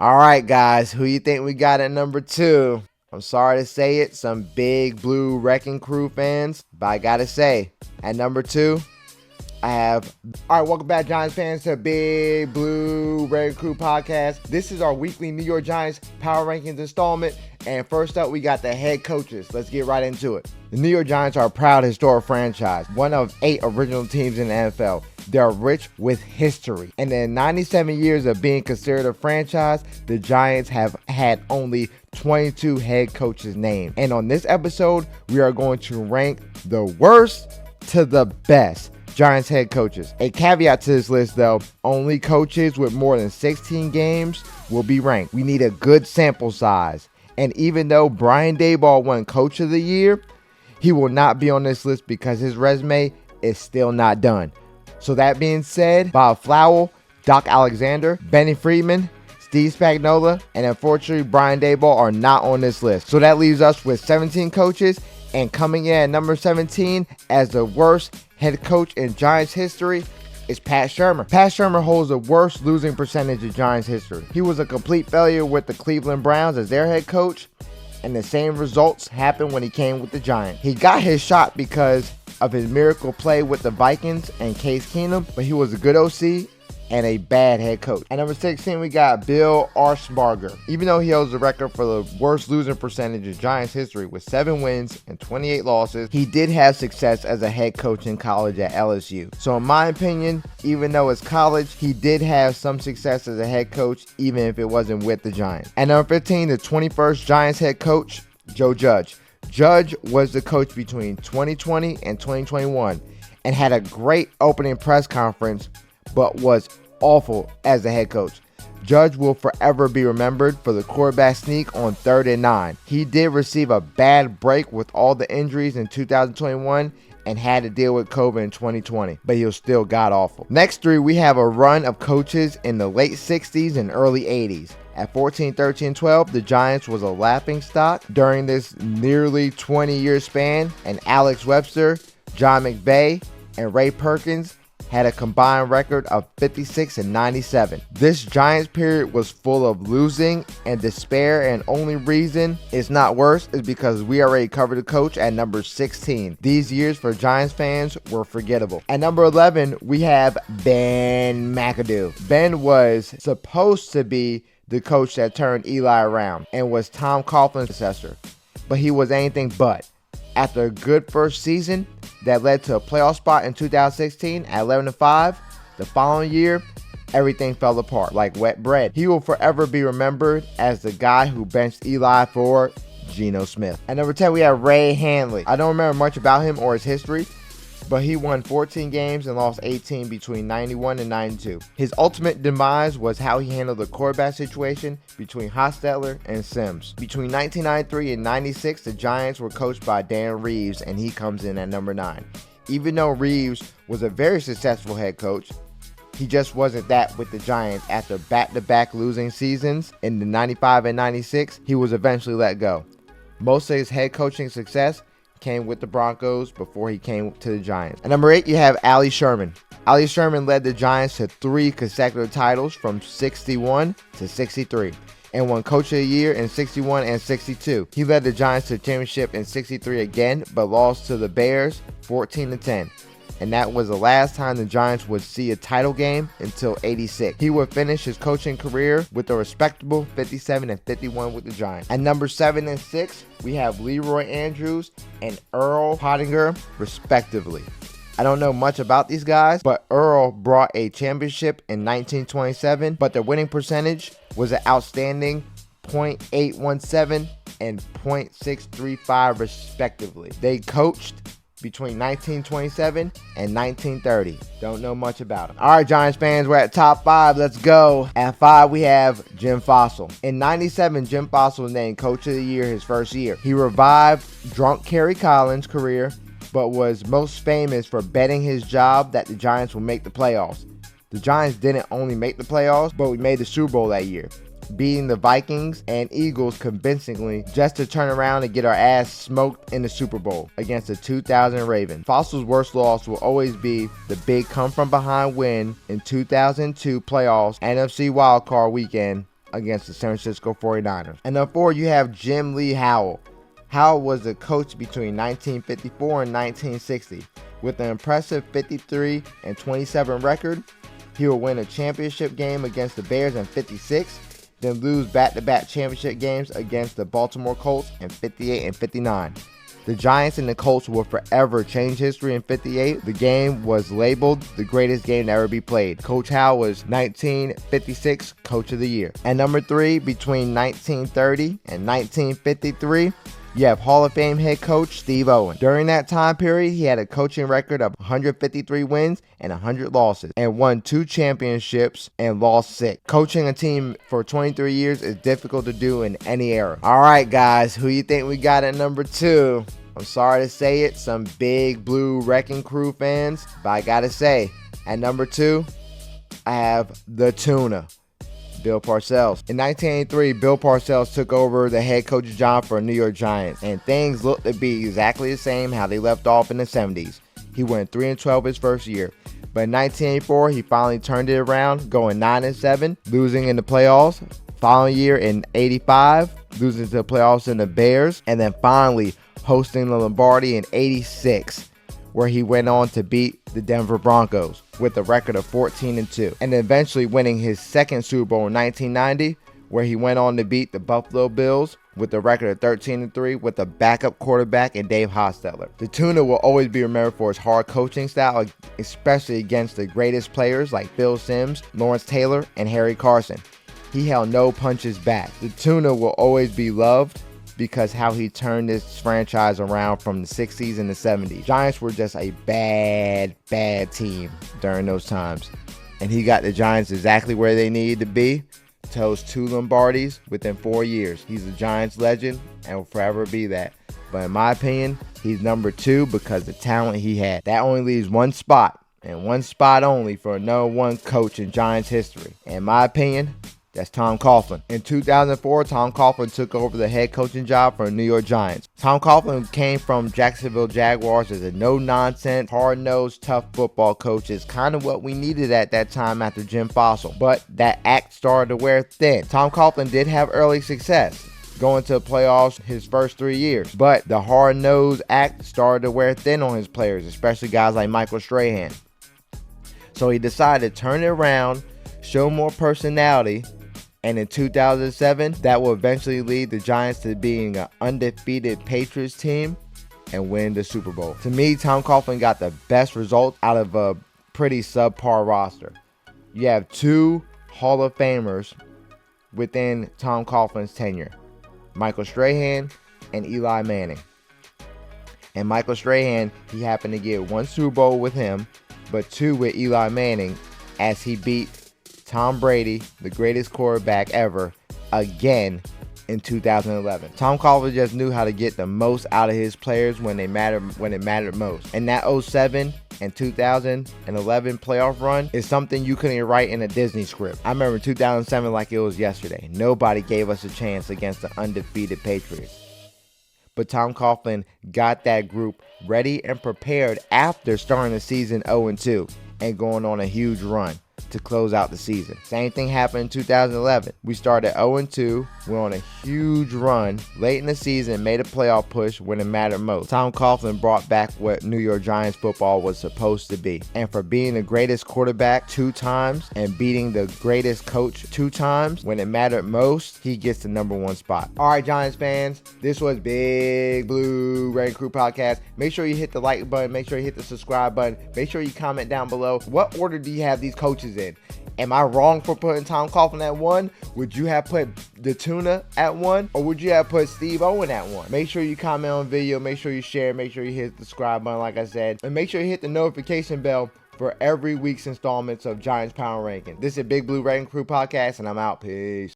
All right, guys, who you think we got at number 2? I'm sorry to say it, some big blue Wrecking Crew fans, but I gotta say, at number 2, I have. All right, welcome back, Giants fans, to Big Blue Wrecking Crew podcast. This is our weekly New York Giants Power Rankings installment. And first up, we got the head coaches. Let's get right into it. The New York Giants are a proud historic franchise, one of 8 original teams in the NFL. They're rich with history. And in 97 years of being considered a franchise, the Giants have had only 22 head coaches named. And on this episode, we are going to rank the worst to the best Giants head coaches. A caveat to this list, though, only coaches with more than 16 games will be ranked. We need a good sample size. And even though Brian Daboll won Coach of the Year, he will not be on this list because his resume is still not done. So that being said, Bob Flowell, Doc Alexander, Benny Friedman, Steve Spagnuolo, and unfortunately Brian Daboll are not on this list. So that leaves us with 17 coaches, and coming in at number 17 as the worst head coach in Giants history is Pat Shurmur. Pat Shurmur holds the worst losing percentage in Giants history. He was a complete failure with the Cleveland Browns as their head coach, and the same results happened when he came with the Giants. He got his shot because of his miracle play with the Vikings and Case Keenum, but he was a good OC and a bad head coach. At number 16, we got Bill Arsbarger. Even though he holds the record for the worst losing percentage in Giants history with 7 wins and 28 losses, he did have success as a head coach in college at LSU. So in my opinion, even though it's college, he did have some success as a head coach, even if it wasn't with the Giants. At number 15, the 21st Giants head coach, Joe Judge. Judge was the coach between 2020 and 2021 and had a great opening press conference, but was awful as a head coach. Judge will forever be remembered for the quarterback sneak on 3rd and 9. He did receive a bad break with all the injuries in 2021 and had to deal with COVID in 2020, but he was still god-awful. Next 3, we have a run of coaches in the late 60s and early 80s. At 14, 13, 12, the Giants was a laughingstock during this nearly 20-year span, and Alex Webster, John McVay, and Ray Perkins had a combined record of 56 and 97. This Giants period was full of losing and despair, and only reason it's not worse is because we already covered the coach at number 16. These years for Giants fans were forgettable. At number 11, we have Ben McAdoo. Ben was supposed to be the coach that turned Eli around and was Tom Coughlin's successor, but he was anything but. After a good first season that led to a playoff spot in 2016 at 11-5, the following year, everything fell apart like wet bread. He will forever be remembered as the guy who benched Eli for Geno Smith. At number 10, we have Ray Handley. I don't remember much about him or his history, but he won 14 games and lost 18 between 91 and 92. His ultimate demise was how he handled the quarterback situation between Hostetler and Sims. Between 1993 and 96, the Giants were coached by Dan Reeves, and he comes in at number 9. Even though Reeves was a very successful head coach, he just wasn't that with the Giants. After back-to-back losing seasons in the 95 and 96, he was eventually let go. Most of his head coaching success came with the Broncos before he came to the Giants. At number 8, you have Ali Sherman. Ali Sherman led the Giants to 3 consecutive titles from 61 to 63 and won Coach of the Year in 61 and 62. He led the Giants to the championship in 63 again, but lost to the Bears 14-10. And that was the last time the Giants would see a title game until 86. He would finish his coaching career with a respectable 57 and 51 with the Giants. At number 7 and 6, we have Leroy Andrews and Earl Pottinger, respectively. I don't know much about these guys, but Earl brought a championship in 1927, but their winning percentage was an outstanding .817 and .635 respectively. They coached between 1927 and 1930. Don't know much about them. All right, Giants fans, we're at top 5. Let's go. At 5, we have Jim Fossil. In 97, Jim Fossil was named Coach of the Year his first year. He revived drunk Kerry Collins' career, but was most famous for betting his job that the Giants would make the playoffs. The Giants didn't only make the playoffs, but we made the Super Bowl that year, beating the Vikings and Eagles convincingly just to turn around and get our ass smoked in the Super Bowl against the 2000 Ravens. Fossil's worst loss will always be the big come-from-behind win in 2002 playoffs NFC wildcard weekend against the San Francisco 49ers. And number 4, you have Jim Lee Howell. Howell was the coach between 1954 and 1960. With an impressive 53-27 record, he will win a championship game against the Bears in 56, then lose back-to-back championship games against the Baltimore Colts in 58 and 59. The Giants and the Colts will forever change history in 58. The game was labeled the greatest game to ever be played. Coach Howell was 1956 Coach of the Year. And number 3, between 1930 and 1953, you have Hall of Fame head coach Steve Owen. During that time period, he had a coaching record of 153 wins and 100 losses, and won 2 championships and lost 6. Coaching a team for 23 years is difficult to do in any era. All right, guys, who you think we got at number 2? I'm sorry to say it, some big blue wrecking crew fans, but I gotta say, at number 2, I have the Tuna, Bill Parcells. In 1983, Bill Parcells took over the head coach's job for the New York Giants, and things looked to be exactly the same how they left off in the 70s. He went 3-12 his first year, but in 1984, he finally turned it around, going 9-7, losing in the playoffs. Following year in 85, losing to the playoffs in the Bears, and then finally hosting the Lombardi in 86, where he went on to beat the Denver Broncos with a record of 14-2, and eventually winning his second Super Bowl in 1990, where he went on to beat the Buffalo Bills with a record of 13-3 with a backup quarterback in Dave Hostetler. The Tuna will always be remembered for his hard coaching style, especially against the greatest players like Phil Simms, Lawrence Taylor, and Harry Carson. He held no punches back. The Tuna will always be loved because how he turned this franchise around from the 60s and the 70s. Giants were just a bad team during those times. And he got the Giants exactly where they needed to be to host 2 Lombardis within 4 years. He's a Giants legend and will forever be that. But in my opinion, he's number 2 because the talent he had. That only leaves one spot, and one spot only, for a number 1 coach in Giants history. In my opinion, that's Tom Coughlin. In 2004, Tom Coughlin took over the head coaching job for the New York Giants. Tom Coughlin came from Jacksonville Jaguars as a no-nonsense, hard-nosed, tough football coach. Is kind of what we needed at that time after Jim Fossil. But that act started to wear thin. Tom Coughlin did have early success, going to the playoffs his first 3 years. But the hard-nosed act started to wear thin on his players, especially guys like Michael Strahan. So he decided to turn it around, show more personality, and in 2007, that will eventually lead the Giants to being an undefeated Patriots team and win the Super Bowl. To me, Tom Coughlin got the best results out of a pretty subpar roster. You have 2 Hall of Famers within Tom Coughlin's tenure, Michael Strahan and Eli Manning. And Michael Strahan, he happened to get 1 Super Bowl with him, but 2 with Eli Manning, as he beat Tom Brady, the greatest quarterback ever, again in 2011. Tom Coughlin just knew how to get the most out of his players when it mattered most. And that 07 and 2011 playoff run is something you couldn't write in a Disney script. I remember 2007 like it was yesterday. Nobody gave us a chance against the undefeated Patriots. But Tom Coughlin got that group ready and prepared after starting the season 0-2 and going on a huge run to close out the season. Same thing happened in 2011. We started 0-2, went on a huge run late in the season, made a playoff push when it mattered most. Tom Coughlin brought back what New York Giants football was supposed to be. And for being the greatest quarterback 2 times and beating the greatest coach 2 times when it mattered most, he gets the number 1 spot. All right, Giants fans, this was Big Blue Red Crew Podcast. Make sure you hit the like button. Make sure you hit the subscribe button. Make sure you comment down below. What order do you have these coaches in? Am I wrong for putting Tom Coughlin at 1? Would you have put the Tuna at 1? Or would you have put Steve Owen at 1? Make sure you comment on video. Make sure you share. Make sure you hit the subscribe button like I said. And make sure you hit the notification bell for every week's installments of Giants Power Ranking. This is Big Blue Red Crew Podcast, and I'm out. Peace.